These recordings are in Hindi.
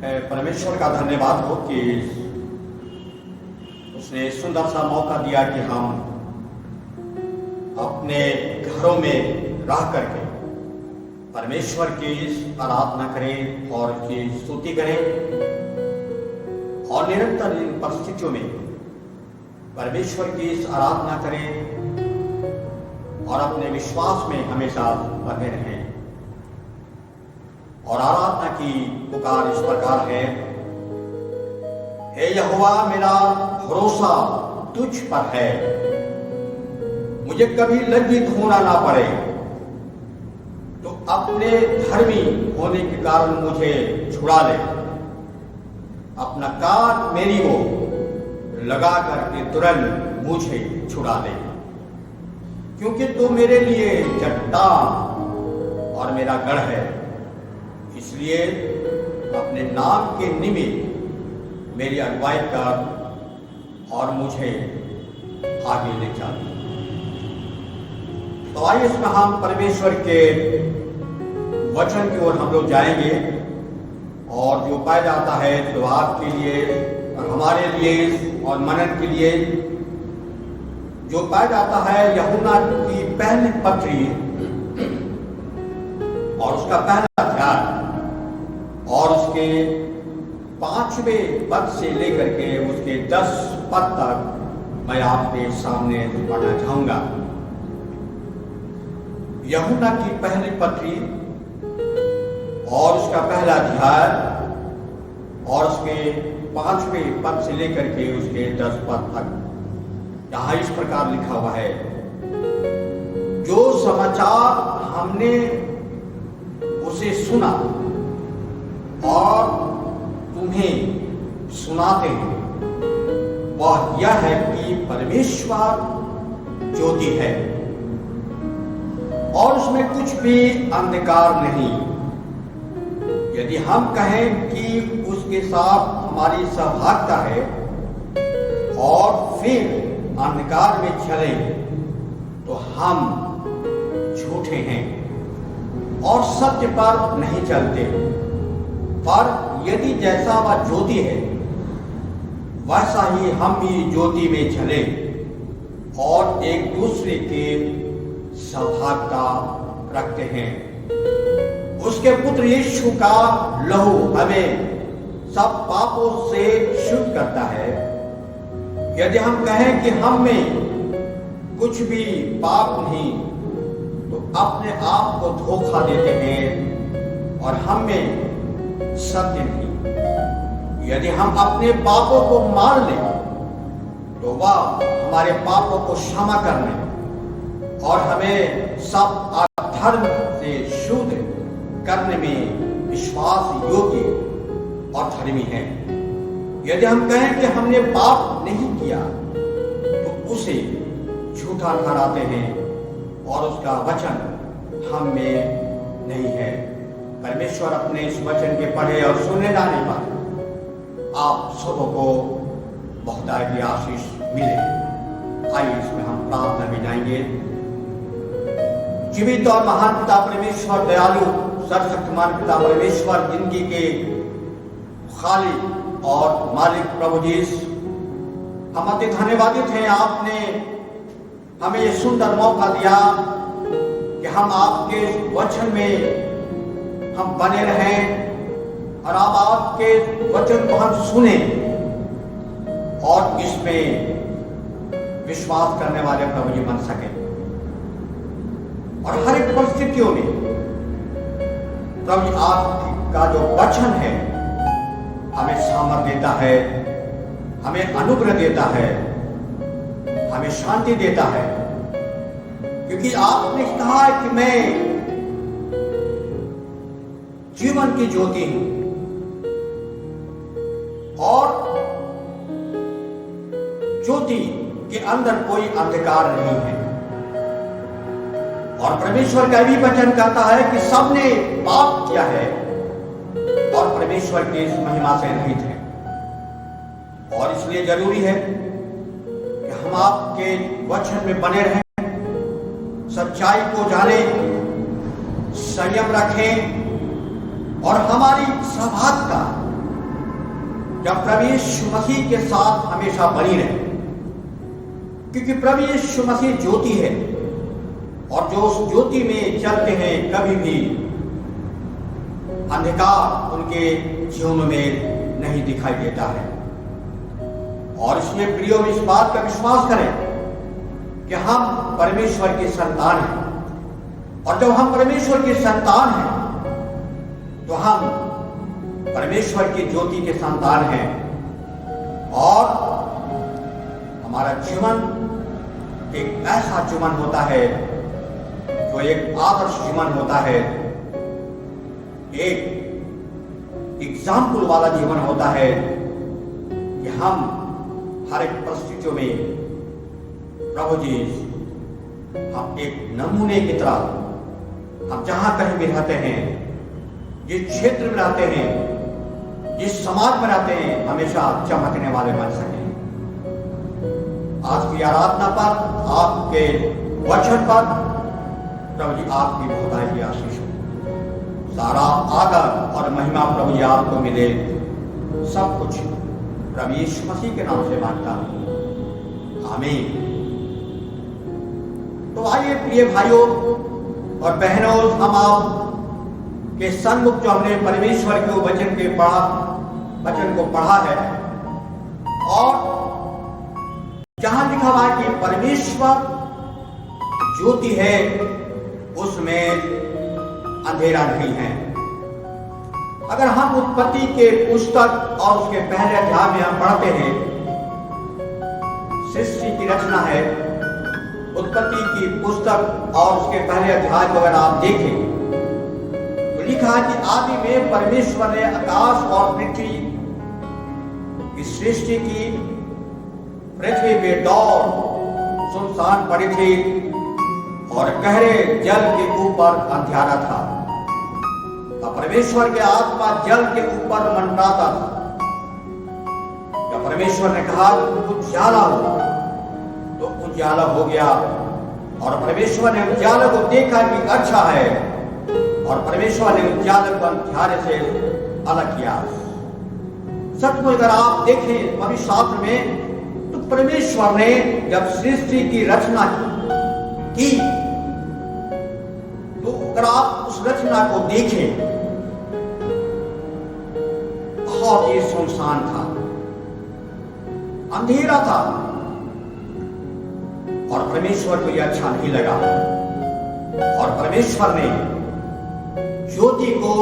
परमेश्वर का धन्यवाद हो कि उसने सुंदर सा मौका दिया कि हम अपने घरों में रह करके परमेश्वर की आराधना करें और उसकी स्तुति करें और निरंतर इन परिस्थितियों में परमेश्वर की आराधना करें और अपने विश्वास में हमेशा बने रहें। और आराधना की पुकार इस प्रकार है, हे यहोवा मेरा भरोसा तुझ पर है, मुझे कभी लज्जित होना ना पड़े। तो अपने धर्मी होने के कारण मुझे छुड़ा ले, अपना कान मेरी ओर लगा करके तुरंत मुझे छुड़ा ले, क्योंकि तू मेरे लिए चट्टान और मेरा गढ़ है। इसलिए अपने नाम के निमित्त मेरी अगुवाई कर और मुझे आगे ले चल। तो आइए इसमें हम परमेश्वर के वचन की ओर हम लोग जाएंगे और जो पाया जाता है तो आपके लिए और हमारे लिए और मनन के लिए जो पाया जाता है यूहन्ना की पहली पत्री और उसका पहला अध्याय और उसके 5वें पद से लेकर के उसके 10 पद तक मैं आपके सामने पढ़ना चाहूंगा। यूहन्ना की पहली पत्री और उसका पहला अध्याय और उसके 5वें पद से लेकर के उसके 10 पद तक यहां इस प्रकार लिखा हुआ है, जो समाचार हमने उसे सुना और तुम्हें सुनाते हैं वह यह है कि परमेश्वर ज्योति है और उसमें कुछ भी अंधकार नहीं। यदि हम कहें कि उसके साथ हमारी सहभागिता है और फिर अंधकार में चले तो हम झूठे हैं और सत्य पर नहीं चलते। पर यदि जैसा वह ज्योति है वैसा ही हम भी ज्योति में चले और एक दूसरे के सहभागिता रखते हैं। उसके पुत्र यीशु का लहू हमें सब पापों से शुद्ध करता है। यदि हम कहें कि हम में कुछ भी पाप नहीं तो अपने आप को धोखा देते हैं और हम में सत्य नहीं। यदि हम अपने पापों को मान लें तो वह हमारे पापों को क्षमा करने और हमें सब अधर्म से शुद्ध करने में विश्वास योग्य और धर्मी है। यदि हम कहें कि हमने पाप नहीं किया तो उसे झूठा ठहराते हैं और उसका वचन हम में नहीं है। परमेश्वर अपने इस वचन के पढ़े और सुनने जाने पर आप सबों को बहुतायत आशीष मिले। आइए इसमें हम प्रार्थना में जाएंगे। जीवित और महान पिता परमेश्वर, दयालु सर्वशक्तिमान पिता परमेश्वर, जिंदगी के खालिक और मालिक प्रभु जी, हम अति धन्यवादित हैं। आपने हमें ये सुंदर मौका दिया कि हम आपके वचन में हम बने रहें और आप आपके वचन को हम सुने और इसमें विश्वास करने वाले प्रभु जी बन सके और हर एक परिस्थितियों में प्रभु आपका जो वचन है हमें सामर्थ देता है, हमें अनुग्रह देता है, हमें शांति देता है, क्योंकि आपने कहा है कि मैं जीवन की ज्योति हूं और ज्योति के अंदर कोई अंधकार नहीं है। और परमेश्वर का भी वचन कहता है कि सबने पाप किया है और परमेश्वर की इस महिमा से रहित है। और इसलिए जरूरी है कि हम आपके वचन में बने रहें, सच्चाई को जाने, संयम रखें और हमारी सहभागिता जब प्रभु यीशु मसीह के साथ हमेशा बनी रहे, क्योंकि प्रभु यीशु मसीह ज्योति है और जो उस ज्योति में चलते हैं कभी भी अंधकार उनके जीवन में नहीं दिखाई देता है। और इसलिए प्रियो इस बात का विश्वास करें कि हम परमेश्वर की संतान हैं, और जब हम परमेश्वर की संतान हैं तो हम परमेश्वर की ज्योति के संतान हैं, और हमारा जीवन एक ऐसा जीवन होता है जो एक आदर्श जीवन होता है, एक एग्जाम्पल वाला जीवन होता है कि हम हर एक परिस्थितियों में प्रभु जी हम एक नमूने की तरह, हम जहां कहीं भी रहते हैं, जिस क्षेत्र में रहते हैं, जिस समाज में रहते हैं, हमेशा चमकने वाले बन सके। आज की आराधना पर, आपके वचन पर प्रभु जी आपकी बहुत ही आशीष हो। सारा आदर और महिमा प्रभु जी आपको मिले। सब कुछ प्रभु यीशु मसीह के नाम से मांगता हूं, आमीन। तो आइए प्रिय भाइयों और बहनों, हम आप के सन्मुख जो हमने परमेश्वर के वचन को पढ़ा है, और जहां लिखा हुआ है कि परमेश्वर ज्योति है, उसमें अंधेरा नहीं है। अगर हम उत्पत्ति के पुस्तक और उसके पहले अध्याय में हम पढ़ते हैं, सृष्टि की रचना है, उत्पत्ति की पुस्तक और उसके पहले अध्याय को अगर आप देखें तो लिखा है कि आदि में परमेश्वर ने आकाश और पृथ्वी की सृष्टि की। पृथ्वी पे दौड़ सुनसान पड़ी थी और गहरे जल के ऊपर अंधियारा था। तब परमेश्वर के आत्मा जल के ऊपर मंडराता था। जब परमेश्वर ने कहा उजाला हो, तो उजाला हो गया, और परमेश्वर ने उजाले को देखा कि अच्छा है, और परमेश्वर ने उजाले को अंधियारे से अलग किया। सचमुच अगर आप देखें पवित्र शास्त्र में, तो परमेश्वर ने जब सृष्टि की रचना की, तो अगर आप उस रचना को देखें, बहुत ही सुनसान था, अंधेरा था, और परमेश्वर को यह अच्छा नहीं लगा, और परमेश्वर ने ज्योति को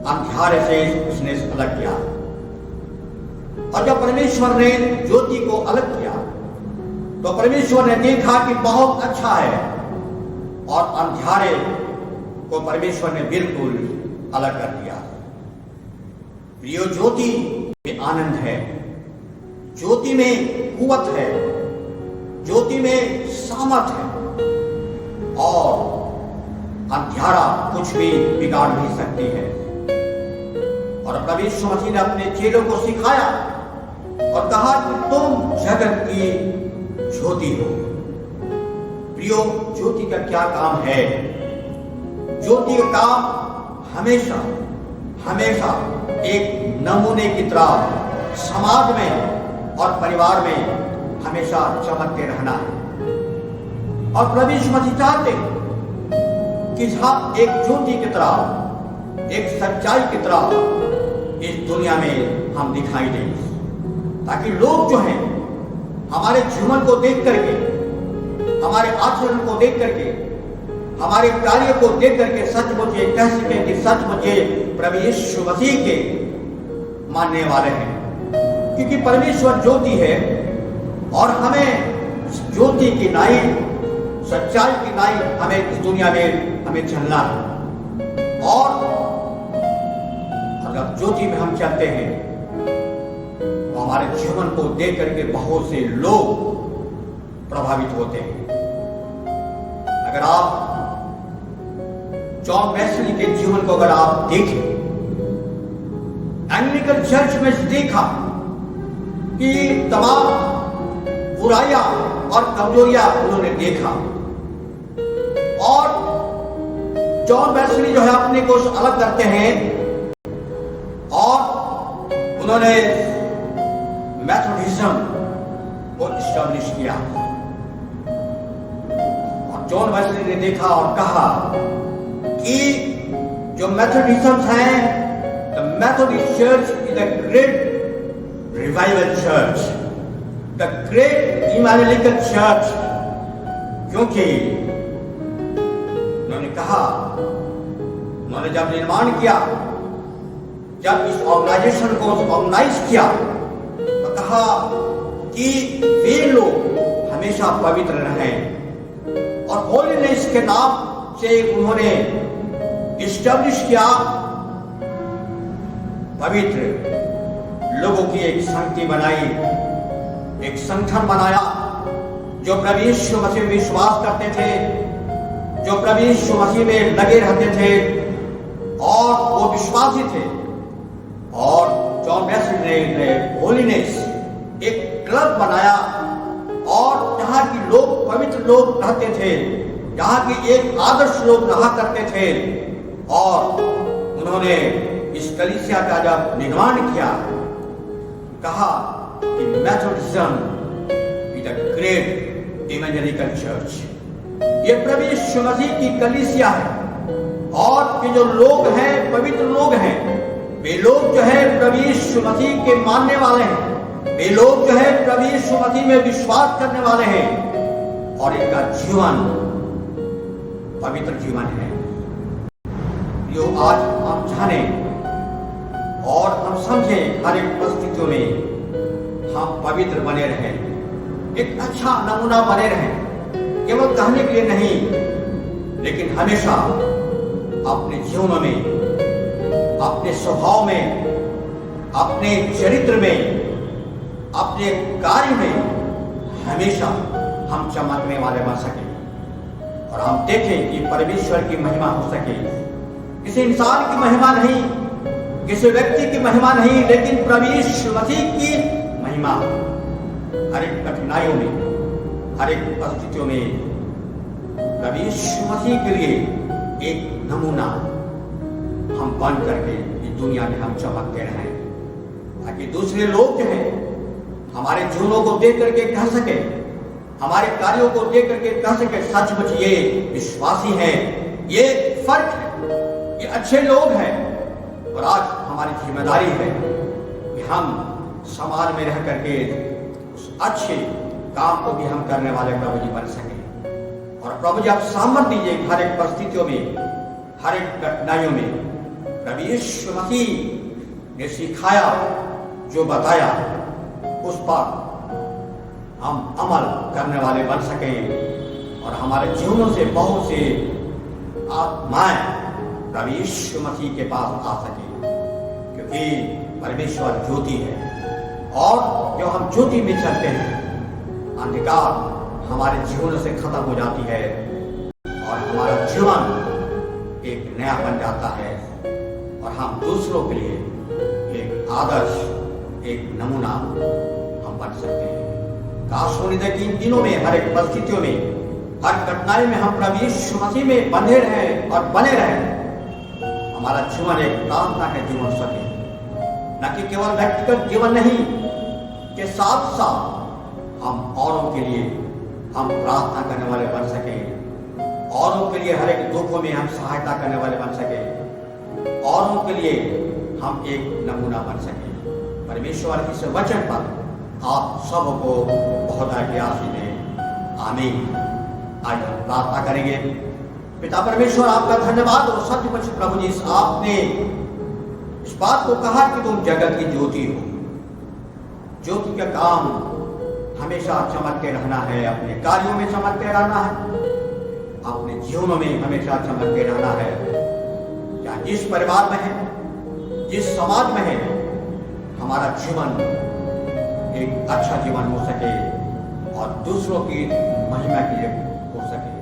अंधियारे से उसने अलग किया। और जब परमेश्वर ने ज्योति को अलग किया, तो परमेश्वर ने देखा कि बहुत अच्छा है, और अंधियारे को परमेश्वर ने बिल्कुल अलग कर दिया। प्रियो, ज्योति में आनंद है, ज्योति में कुवत है, ज्योति में सामर्थ है, और अंधियारा कुछ भी बिगाड़ नहीं सकती है। और प्रभु यीशु मसीह ने अपने चेलों को सिखाया और कहा कि तुम जगत की ज्योति हो। प्रियो, ज्योति का क्या काम है? ज्योति का काम हमेशा हमेशा एक नमूने की तरह समाज में और परिवार में हमेशा चमकते रहना है। और प्रभु यीशु मसीह चाहते कि हम एक ज्योति की तरह, एक सच्चाई की तरह इस दुनिया में हम दिखाई दें, ताकि लोग जो हैं हमारे जीवन को देख करके, हमारे आचरण को देख करके, हमारे कार्य को देख करके सचमुच ये कह सके कि सचमुच ये प्रभु यीशु मसीह के मानने वाले हैं। क्योंकि परमेश्वर ज्योति है, और हमें ज्योति की नाई, सच्चाई की नाई हमें इस दुनिया में हमें चलना है। और अगर ज्योति में हम चलते हैं तो हमारे जीवन को देख करके बहुत से लोग प्रभावित होते हैं। अगर आप जॉन वेस्ली के जीवन को अगर आप देखें, एंग्लिकन चर्च में देखा कि तमाम बुराइयां और कमजोरियां उन्होंने देखा, और जॉन वेस्ली जो है अपने को अलग करते हैं और उन्होंने मेथोडिज्म को इस्टेब्लिश किया और जॉन वेस्ली ने देखा और कहा कि जो मेथोडिज्म है, the Methodist church is the great revival church, the great evangelical church. क्योंकि उन्होंने कहा, उन्होंने जब निर्माण किया, जब इस ऑर्गेनाइजेशन को ऑर्गेनाइज किया, तो कहा कि वे लोग हमेशा पवित्र रहें और होलीनेस के नाम से उन्होंने इस्टेब्लिश किया पवित्र लोगों की एक संगति बनाई, एक संगठन बनाया जो प्रभु यीशु मसीह में विश्वास करते थे, जो प्रभु यीशु मसीह में लगे रहते थे और वो विश्वासी थे। और जॉन वेस्ली ने होलीनेस एक क्लब बनाया और जहां की लोग पवित्र लोग रहते थे, जहां की एक आदर्श लोग रहा करते थे। और उन्होंने इस कलीसिया का जब निर्माण किया, कहा कि Methodism is the great evangelical church, ये प्रभु यीशु मसीह की कलीसिया है। और ये जो लोग हैं, पवित्र लोग हैं, वे लोग जो है प्रभु यीशु मसीह के मानने वाले हैं, वे लोग जो है प्रभु यीशु मसीह में विश्वास करने वाले हैं और इनका जीवन पवित्र जीवन है। जो आज हम जाने और हम समझें, हर एक परिस्थितियों में हम पवित्र बने रहें, एक अच्छा नमूना बने रहें, केवल कहने के लिए नहीं, लेकिन हमेशा अपने जीवन में, अपने स्वभाव में, अपने चरित्र में, अपने कार्य में हमेशा हम चमकने वाले बन सके और हम देखें कि परमेश्वर की महिमा हो सके। किसी इंसान की महिमा नहीं, किसी व्यक्ति की महिमा नहीं, लेकिन प्रभु यीशु मसीह की महिमा हर एक कठिनाइयों में, हर एक परिस्थितियों में प्रभु यीशु मसीह के लिए एक नमूना हम बन करके इस दुनिया में हम चमकते रहें, ताकि दूसरे लोग जो हैं हमारे जीवनों को देख करके कह सके, हमारे कार्यों को देख करके कह सके, सचमुच ये विश्वासी हैं, ये फर्क है, ये अच्छे लोग हैं। और आज हमारी जिम्मेदारी है कि हम समाज में रह करके उस अच्छे काम को भी हम करने वाले प्रभु जी बन सके। और प्रभु जी आप सामर्थ दीजिए हर एक परिस्थितियों में, हर एक कठिनाइयों में प्रभु यीशु मसीह ने सिखाया, जो बताया, उस पर हम अमल करने वाले बन सकें और हमारे जीवनों से बहुत से आत्माएं प्रभु यीशु मसीह के पास आ सके, क्योंकि परमेश्वर ज्योति है और जो हम ज्योति में चलते हैं, अंधकार हमारे जीवन से खत्म हो जाती है और हमारा जीवन एक नया बन जाता है और हम दूसरों के लिए एक आदर्श, एक नमूना हम बन सकते हैं। काश होने दे कि इन दिनों में, हर एक परिस्थितियों में, हर कठिनाई में हम प्रभु यीशु मसीह में बंधे रहें और बने रहें। हमारा जीवन एक प्रार्थना का जीवन सके, न कि केवल व्यक्तिगत जीवन नहीं, के साथ साथ हम औरों के लिए हम प्रार्थना करने वाले बन सके, औरों के लिए हर एक दुखों में हम सहायता करने वाले बन सके, औरों के लिए हम एक नमूना बन सके। परमेश्वर इस वचन पर आप सबको बहुत आशीष दें। आमीन। आज हम प्रार्थना करेंगे। पिता परमेश्वर, आपका धन्यवाद और सचमुच प्रभु जी, आपने इस बात को कहा कि तुम जगत की ज्योति हो। ज्योति का काम हमेशा चमकते रहना है, अपने कार्यों में चमकते रहना है, अपने जीवनों में हमेशा चमकते रहना है। या जिस परिवार में है, जिस समाज में है, हमारा जीवन एक अच्छा जीवन हो सके और दूसरों की महिमा के लिए हो सके।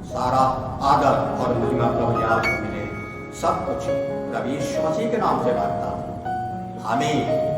सारा आदर और महिमा प्रभु आपको मिले। सब कुछ प्रभु यीशु मसीह के नाम से मांगता हूं। आमीन।